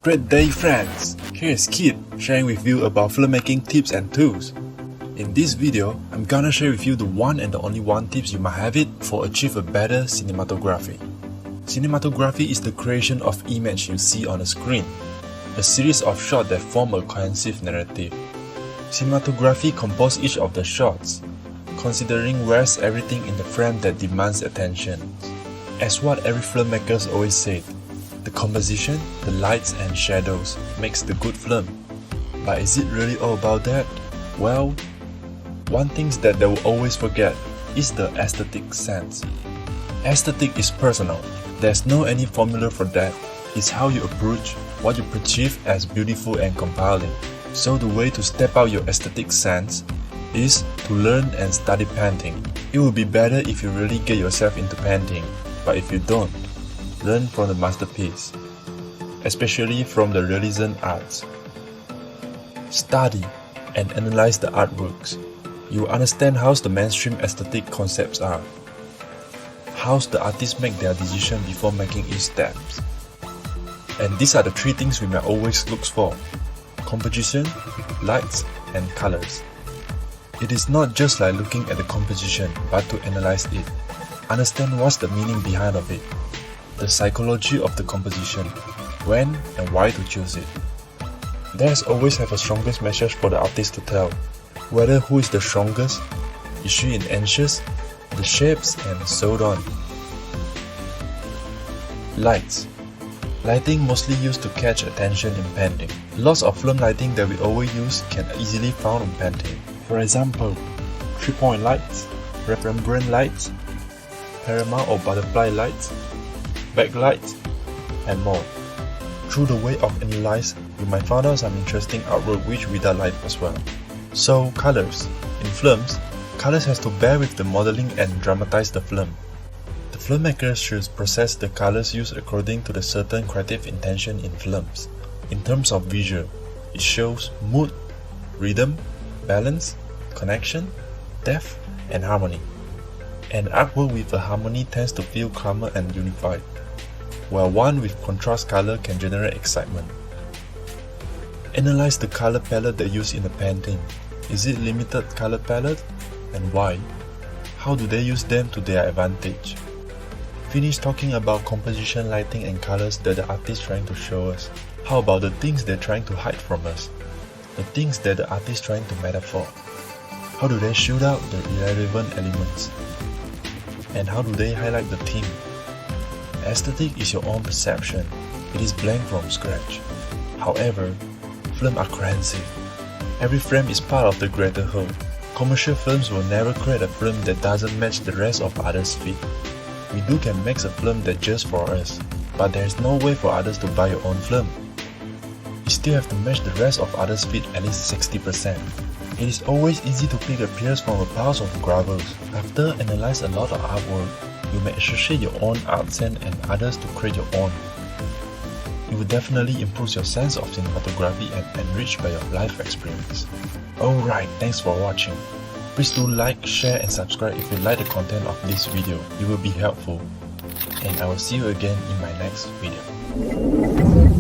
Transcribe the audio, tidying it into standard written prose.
Great day friends! Here is Kid sharing with you about filmmaking tips and tools. In this video, I'm gonna share with you the one and the only one tips you might have it for achieve a better cinematography. Cinematography is the creation of image you see on a screen, a series of shots that form a cohesive narrative. Cinematography composes each of the shots, considering where's everything in the frame that demands attention. As what every filmmaker always said, the composition, the lights and shadows makes the good film. But is it really all about that? Well, one thing that they will always forget is the aesthetic sense. Aesthetic is personal. There's no any formula for that. It's how you approach what you perceive as beautiful and compelling. So the way to step out your aesthetic sense is to learn and study painting. It will be better if you really get yourself into painting, but if you don't, learn from the masterpiece, especially from the realism arts. Study and analyze the artworks. You will understand how the mainstream aesthetic concepts are, how the artists make their decision before making each step. And these are the three things we may always look for: composition, lights, and colors. It is not just like looking at the composition, but to analyze it. Understand what's the meaning behind of it, the psychology of the composition, when and why to choose it. There's always have a strongest message for the artist to tell, whether who is the strongest, is she in anxious, the shapes and so on. Lights. Lighting mostly used to catch attention in painting. Lots of film lighting that we always use can easily found in painting. For example, 3-point lights, Rembrandt lights, Panorama or butterfly lights, backlights, and more. Through the way of analyze, you might find out some interesting artwork which without light as well. So, colors. In films, colors has to bear with the modeling and dramatize the film. The filmmakers should process the colors used according to the certain creative intention in films. In terms of visual, it shows mood, rhythm, balance, connection, depth, and harmony. An artwork with a harmony tends to feel calmer and unified, while one with contrast color can generate excitement. Analyze the color palette they use in the painting. Is it limited color palette? And why? How do they use them to their advantage? Finish talking about composition, lighting and colors that the artist trying to show us. How about the things they're trying to hide from us? The things that the artist trying to metaphor? How do they shoot out the irrelevant elements? And how do they highlight the theme? Aesthetic is your own perception. It is blank from scratch. However, films are cohesive. Every frame is part of the greater whole. Commercial films will never create a film that doesn't match the rest of others' feet. We can make a film that's just for us, but there is no way for others to buy your own film. You still have to match the rest of others' feet at least 60%. It is always easy to pick a piece from a pile of gravels. After analyze a lot of artwork, you may associate your own art sense and others to create your own. It will definitely improve your sense of cinematography and enrich by your life experience. Alright, thanks for watching. Please do like, share and subscribe if you like the content of this video. It will be helpful. And I will see you again in my next video.